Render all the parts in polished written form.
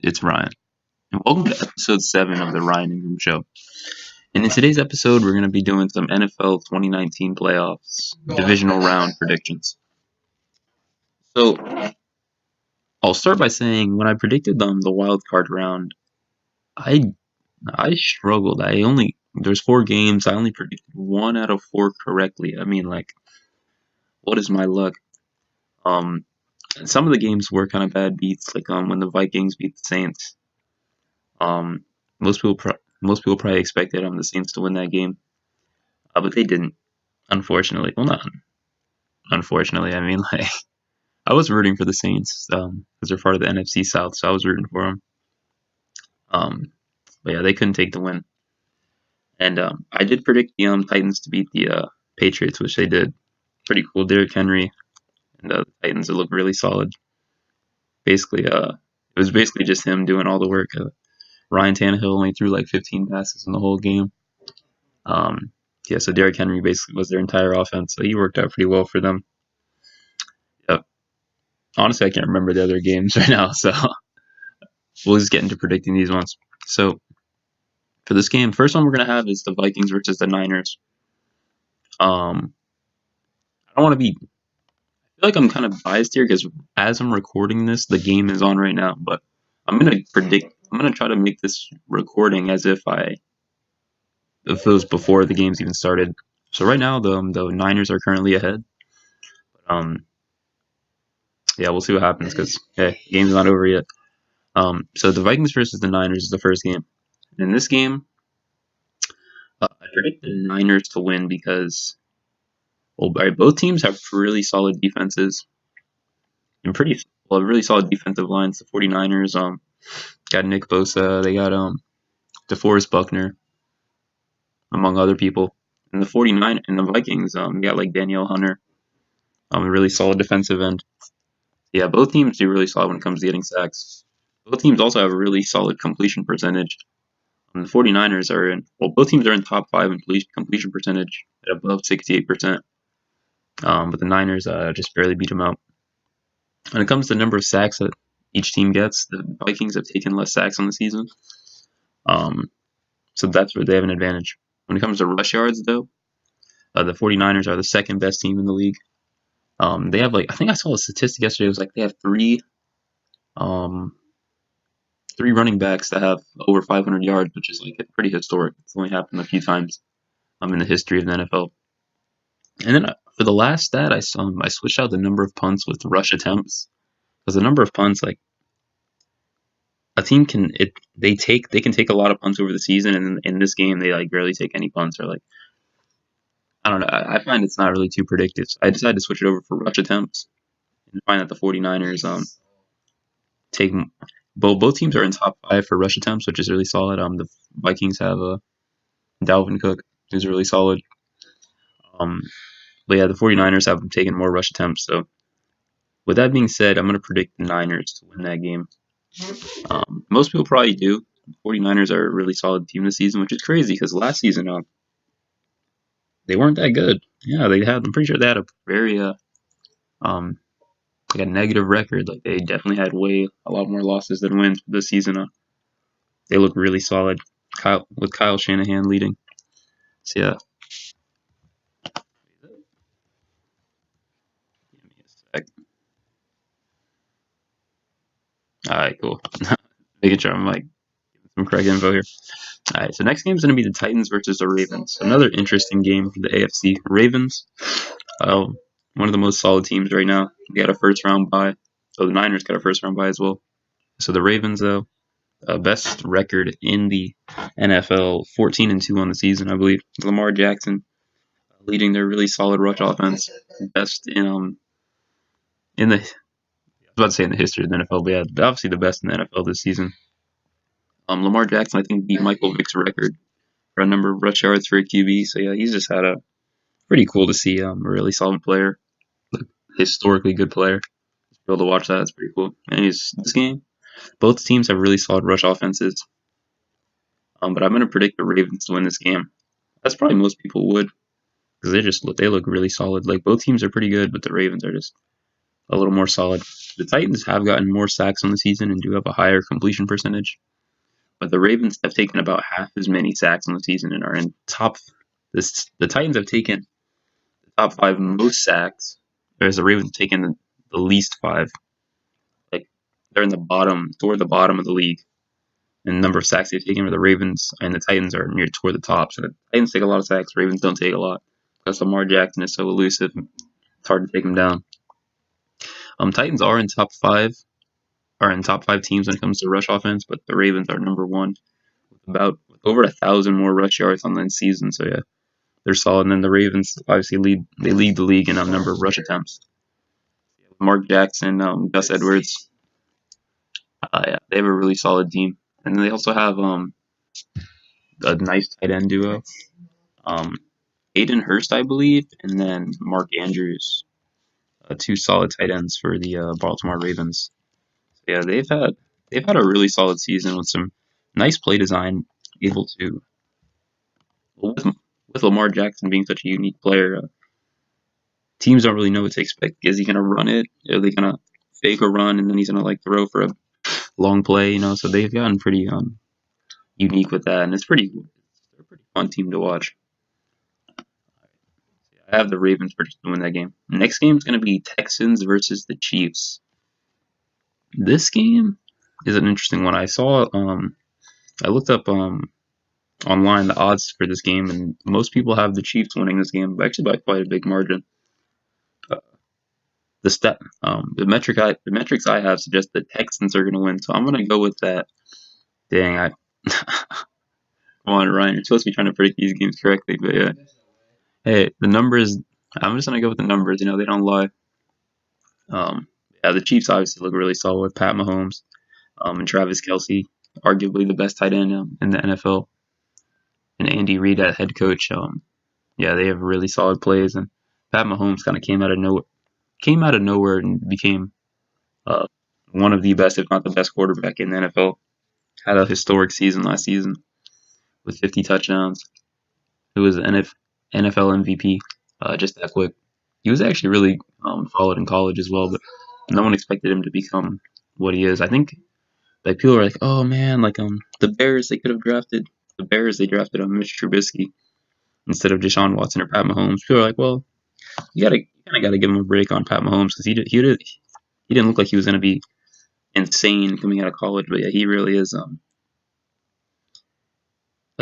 It's Ryan, and welcome to episode 7 of the Ryan Ingraham Show. And in today's episode, we're going to be doing some NFL 2019 playoffs divisional round predictions. So I'll start by saying when I predicted the wild card round, I struggled. There's 4 games. I only predicted 1 out of 4 correctly. I mean, like, what is my luck? Um, some of the games were kind of bad beats, like when the Vikings beat the Saints. Um, most people probably expected the Saints to win that game, but they didn't. Unfortunately, well, not unfortunately. I mean, like, I was rooting for the Saints because they're part of the NFC South, so I was rooting for them. But yeah, they couldn't take the win, and I did predict the Titans to beat the Patriots, which they did. Pretty cool. Derrick Henry and the Titans. It looked really solid. Basically, it was basically just him doing all the work. Ryan Tannehill only threw like 15 passes in the whole game. Yeah, so Derrick Henry basically was their entire offense, so he worked out pretty well for them. Yep. Honestly, I can't remember the other games right now, so we'll just get into predicting these ones. So for this game, first one we're gonna have is the Vikings versus the Niners. I don't want to be. I feel like I'm kind of biased here because as I'm recording this, the game is on right now. But I'm gonna predict. I'm gonna try to make this recording as if it was before the game's even started. So right now, the Niners are currently ahead. Um, yeah, we'll see what happens because the game's not over yet. So the Vikings versus the Niners is the first game. In this game, I predict the Niners to win because both teams have really solid defenses and really solid defensive lines. The 49ers got Nick Bosa, they got DeForest Buckner, among other people. And the Vikings got like Danielle Hunter, a really solid defensive end. Yeah, both teams do really solid when it comes to getting sacks. Both teams also have a really solid completion percentage. The 49ers both teams are in top 5 in completion percentage at above 68%. But the Niners just barely beat them out. When it comes to the number of sacks that each team gets, the Vikings have taken less sacks on the season. So that's where they have an advantage. When it comes to rush yards, though, the 49ers are the second best team in the league. They have I think I saw a statistic yesterday. It was like they have three running backs that have over 500 yards, which is like pretty historic. It's only happened a few times in the history of the NFL. And then for the last stat, I switched out the number of punts with rush attempts because the number of punts, like a team they can take a lot of punts over the season, and in this game they like barely take any punts or like I don't know. I find it's not really too predictive. So I decided to switch it over for rush attempts and find that the 49ers take both teams are in top 5 for rush attempts, which is really solid. The Vikings have Dalvin Cook, who's really solid. But yeah, the 49ers have taken more rush attempts. So with that being said, I'm going to predict the Niners to win that game. Most people probably do. The 49ers are a really solid team this season, which is crazy because last season they weren't that good. Yeah, I'm pretty sure they had a very like a negative record. Like they definitely had a lot more losses than wins this season. They look really solid. With Kyle Shanahan leading. So yeah. Give me a sec. All right, cool. Making sure I'm like some correct info here. All right, so next game is going to be the Titans versus the Ravens. Another interesting game for the AFC. Ravens, one of the most solid teams right now. They got a first round bye. So the Niners got a first round bye as well. So the Ravens, though, best record in the NFL, 14-2 on the season, I believe. Lamar Jackson leading their really solid rush offense, best in the. I was about to say in the history of the NFL, but yeah, obviously the best in the NFL this season. Lamar Jackson, I think, beat Michael Vick's record for a number of rush yards for a QB. So yeah, he's just had a pretty cool to see a really solid player, historically good player. Be able to watch that, it's pretty cool. Anyways, this game, both teams have really solid rush offenses. But I'm going to predict the Ravens to win this game. That's probably most people would, because they look really solid. Like both teams are pretty good, but the Ravens are just a little more solid. the Titans have gotten more sacks on the season and do have a higher completion percentage, but the Ravens have taken about half as many sacks on the season and are in top. The Titans have taken the top 5 most sacks, whereas the Ravens have taken the least 5. Like they're in the bottom, toward the bottom of the league in number of sacks they've taken. Where the Ravens and the Titans are near toward the top. So the Titans take a lot of sacks, Ravens don't take a lot. Because Lamar Jackson is so elusive, it's hard to take him down. Titans are in top five teams when it comes to rush offense, but the Ravens are number one with over 1,000 more rush yards on the season. So yeah, they're solid. And then the Ravens obviously lead the league in number of rush attempts. Mark Jackson, Gus Edwards, yeah, they have a really solid team, and then they also have a nice tight end duo, Aiden Hurst, I believe, and then Mark Andrews, two solid tight ends for the Baltimore Ravens. So yeah, they've had a really solid season with some nice play design, able to with Lamar Jackson being such a unique player. Teams don't really know what to expect. Is he gonna run it? Are they gonna fake a run and then he's gonna like throw for a long play? So they've gotten pretty unique with that, and they're a pretty fun team to watch. I have the Ravens to win that game. Next game is going to be Texans versus the Chiefs. This game is an interesting one. I looked up online the odds for this game, and most people have the Chiefs winning this game, actually by quite a big margin. The metrics I have suggest the Texans are going to win, so I'm going to go with that. Dang, come on, Ryan, you're supposed to be trying to predict these games correctly, but yeah. Hey, the numbers. I'm just gonna go with the numbers. They don't lie. Yeah, the Chiefs obviously look really solid with Pat Mahomes, and Travis Kelce, arguably the best tight end in the NFL, and Andy Reid at head coach. Yeah, they have really solid plays, and Pat Mahomes kind of came out of nowhere and became uh, one of the best, if not the best, quarterback in the NFL. Had a historic season last season with 50 touchdowns. It was NFL MVP, just that quick. He was actually really solid in college as well, but no one expected him to become what he is. I think like people are like, oh man, like the Bears they drafted Mitch Trubisky instead of Deshaun Watson or Pat Mahomes. People are like, well, you kind of gotta give him a break on Pat Mahomes because he didn't look like he was gonna be insane coming out of college, but yeah, he really is a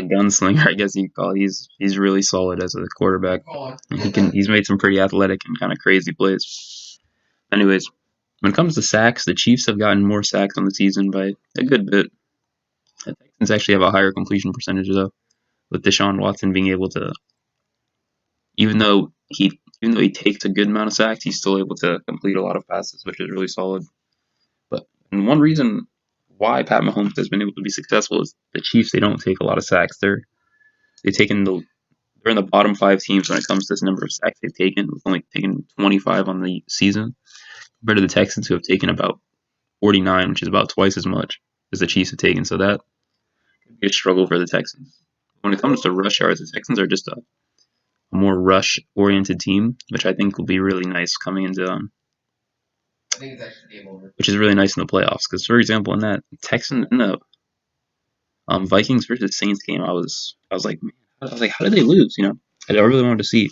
gunslinger, I guess you could call it. He's really solid as a quarterback. He's made some pretty athletic and kind of crazy plays. Anyways, when it comes to sacks, the Chiefs have gotten more sacks on the season by a good bit. The Texans actually have a higher completion percentage though, with Deshaun Watson being able to, even though he takes a good amount of sacks, he's still able to complete a lot of passes, which is really solid. And one reason why Pat Mahomes has been able to be successful is the Chiefs. They don't take a lot of sacks. They're in the bottom 5 teams when it comes to this number of sacks they've taken. We've only taken 25 on the season, compared to the Texans who have taken about 49, which is about twice as much as the Chiefs have taken. So that could be a struggle for the Texans. When it comes to rush yards, the Texans are just a more rush-oriented team, which I think will be really nice coming into which is really nice in the playoffs. Because, for example, in the Vikings versus Saints game, I was like, man, how did they lose? I really wanted to see.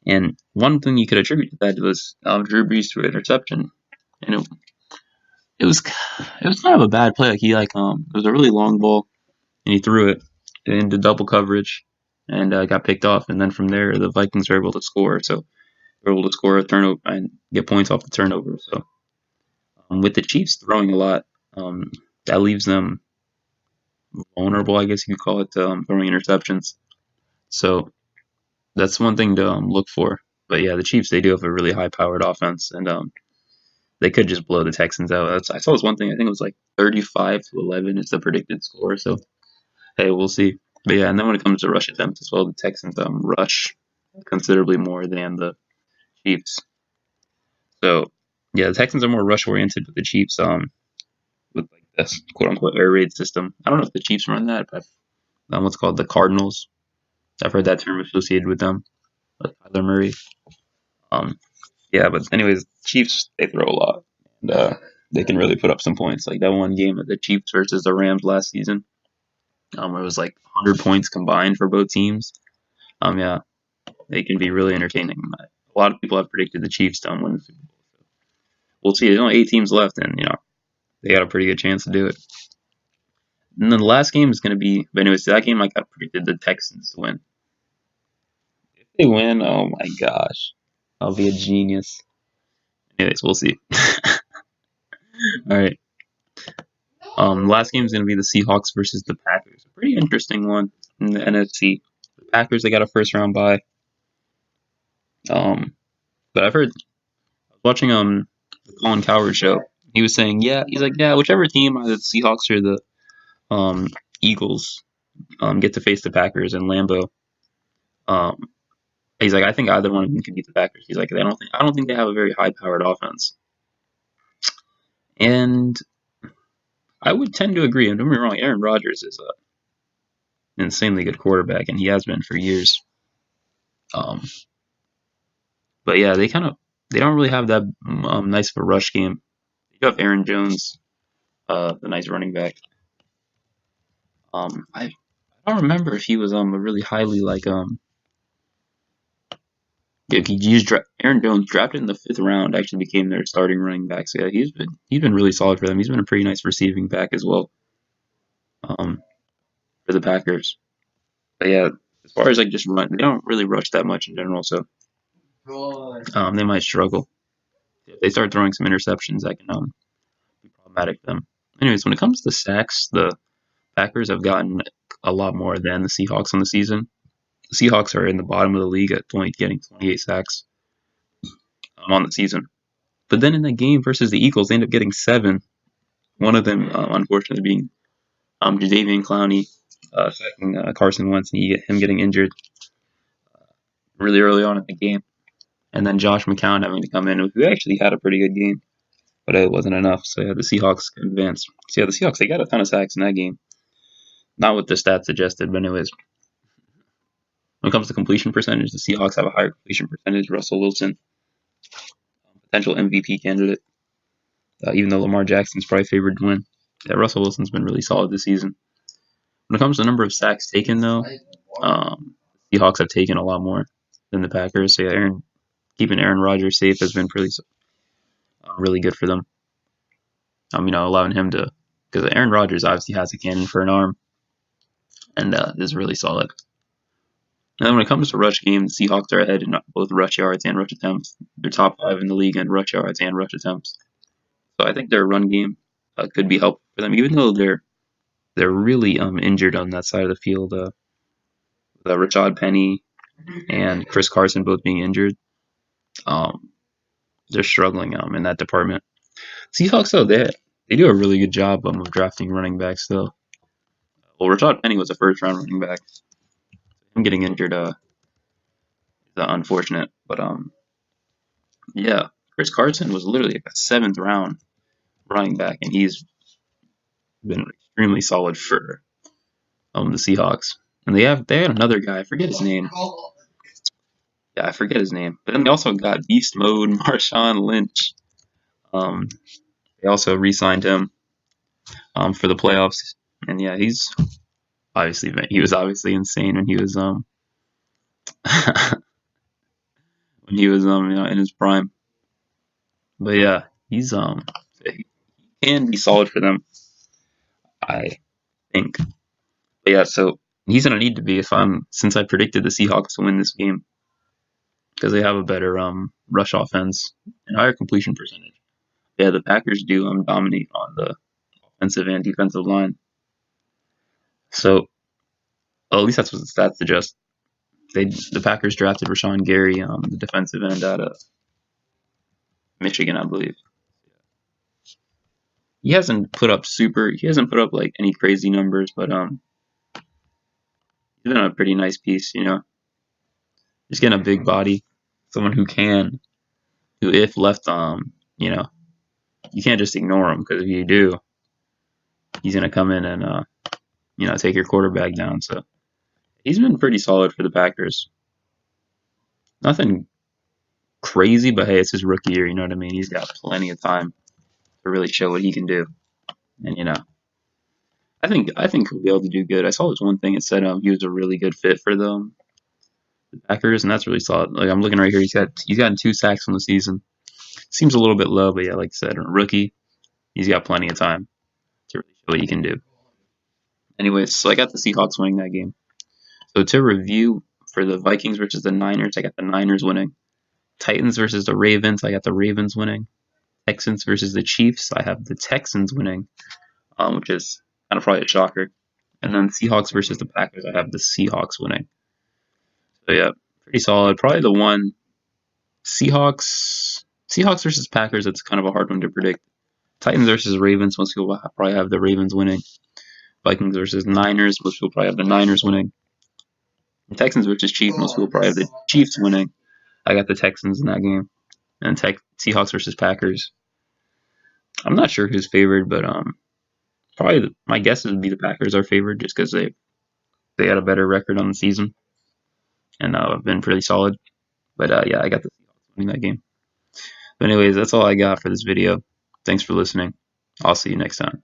And one thing you could attribute to that was Drew Brees threw an interception, and it was kind of a bad play. Like it was a really long ball, and he threw it into double coverage, and got picked off. And then from there, the Vikings were able to score. So they were able to score a turnover and get points off the turnover. So with the Chiefs throwing a lot, that leaves them vulnerable, I guess you could call it, throwing interceptions. So that's one thing to look for. But yeah, the Chiefs, they do have a really high-powered offense, and they could just blow the Texans out. I saw this one thing. I think it was like 35-11 is the predicted score. So hey, we'll see. But yeah, and then when it comes to rush attempts as well, the Texans rush considerably more than the Chiefs. So yeah, the Texans are more rush oriented, but the Chiefs with like this quote unquote air raid system. I don't know if the Chiefs run that, but what's called the Cardinals. I've heard that term associated with them, like Kyler Murray. Um, yeah, but anyways, Chiefs they throw a lot. They can really put up some points. Like that one game of the Chiefs versus the Rams last season, where it was like 100 points combined for both teams. Yeah, they can be really entertaining. A lot of people have predicted the Chiefs to win the Super Bowl. So we'll see. There's only 8 teams left, and they got a pretty good chance to do it. And then the last game is going to be, but anyways, that game I got predicted the Texans to win. If they win, oh my gosh, I'll be a genius. Anyways, we'll see. All right. Last game is going to be the Seahawks versus the Packers. A pretty interesting one in the NFC. The Packers, they got a first round bye. But I've heard, I was watching the Colin Cowherd show. He was saying, he's like, whichever team, either the Seahawks or the Eagles, get to face the Packers in Lambeau. He's like, I think either one of them can beat the Packers. He's like, I don't think they have a very high powered offense. And I would tend to agree. And don't get me wrong, Aaron Rodgers is an insanely good quarterback, and he has been for years. But yeah, they don't really have that nice of a rush game. You have Aaron Jones, the nice running back. I don't remember if he was a really highly Aaron Jones drafted in the 5th round actually became their starting running back. So yeah, he's been really solid for them. He's been a pretty nice receiving back as well. For the Packers. But yeah, as far as just run, they don't really rush that much in general, so they might struggle. If they start throwing some interceptions, that can be problematic for them. Anyways, when it comes to sacks, the Packers have gotten a lot more than the Seahawks on the season. The Seahawks are in the bottom of the league at getting 28 sacks on the season. But then in the game versus the Eagles, they end up getting 7. One of them, unfortunately, being Jadeveon Clowney sacking Carson Wentz and him getting injured really early on in the game. And then Josh McCown having to come in, who actually had a pretty good game, but it wasn't enough. So yeah, the Seahawks advanced. So yeah, the Seahawks, they got a ton of sacks in that game. Not what the stats suggested, but anyways. When it comes to completion percentage, the Seahawks have a higher completion percentage. Russell Wilson, potential MVP candidate, even though Lamar Jackson's probably favored to win. Yeah, Russell Wilson's been really solid this season. When it comes to the number of sacks taken, though, Seahawks have taken a lot more than the Packers. So yeah, keeping Aaron Rodgers safe has been really good for them. Allowing him to, because Aaron Rodgers obviously has a cannon for an arm, and is really solid. And then when it comes to rush game, the Seahawks are ahead in both rush yards and rush attempts. They're top 5 in the league in rush yards and rush attempts. So I think their run game could be helpful for them, even though they're really injured on that side of the field. Rashad Penny and Chris Carson both being injured. They're struggling in that department. Seahawks, though, they do a really good job of drafting running backs, though. Well, Rashad Penny was a first-round running back. Him getting injured is unfortunate, but yeah, Chris Carson was literally a 7th-round running back, and he's been extremely solid for the Seahawks. And they had another guy, I forget his name. Yeah, I forget his name. But then they also got Beast Mode, Marshawn Lynch. They also re-signed him for the playoffs. And yeah, he was obviously insane when he was in his prime. But yeah, he can be solid for them, I think. But yeah, so he's gonna need to be since I predicted the Seahawks to win this game because they have a better rush offense and higher completion percentage. Yeah, the Packers do dominate on the offensive and defensive line. So at least that's what the stats suggest. The Packers drafted Rashawn Gary, the defensive end out of Michigan, I believe. He hasn't put up any crazy numbers, but he's been a pretty nice piece, Just getting a big body, someone who if left, you can't just ignore him because if you do, he's gonna come in and take your quarterback down. So he's been pretty solid for the Packers. Nothing crazy, but hey, it's his rookie year. You know what I mean? He's got plenty of time to really show what he can do. And I think he'll be able to do good. I saw this one thing. It said he was a really good fit for the Packers, and that's really solid. Like I'm looking right here, he's gotten 2 sacks on the season. Seems a little bit low, but yeah, like I said, a rookie, he's got plenty of time to really show what he can do. Anyways, so I got the Seahawks winning that game. So to review for the Vikings versus the Niners, I got the Niners winning. Titans versus the Ravens, I got the Ravens winning. Texans versus the Chiefs, I have the Texans winning, which is kind of probably a shocker. And then Seahawks versus the Packers, I have the Seahawks winning. So yeah, pretty solid. Probably the one Seahawks versus Packers. It's kind of a hard one to predict. Titans versus Ravens. Most people probably have the Ravens winning. Vikings versus Niners. Most people probably have the Niners winning. Texans versus Chiefs. Most people probably have the Chiefs winning. I got the Texans in that game. And Seahawks versus Packers. I'm not sure who's favored, but probably my guess would be the Packers are favored just because they had a better record on the season and have been pretty solid. But yeah, I got the Seahawks winning that game. But anyways, that's all I got for this video. Thanks for listening. I'll see you next time.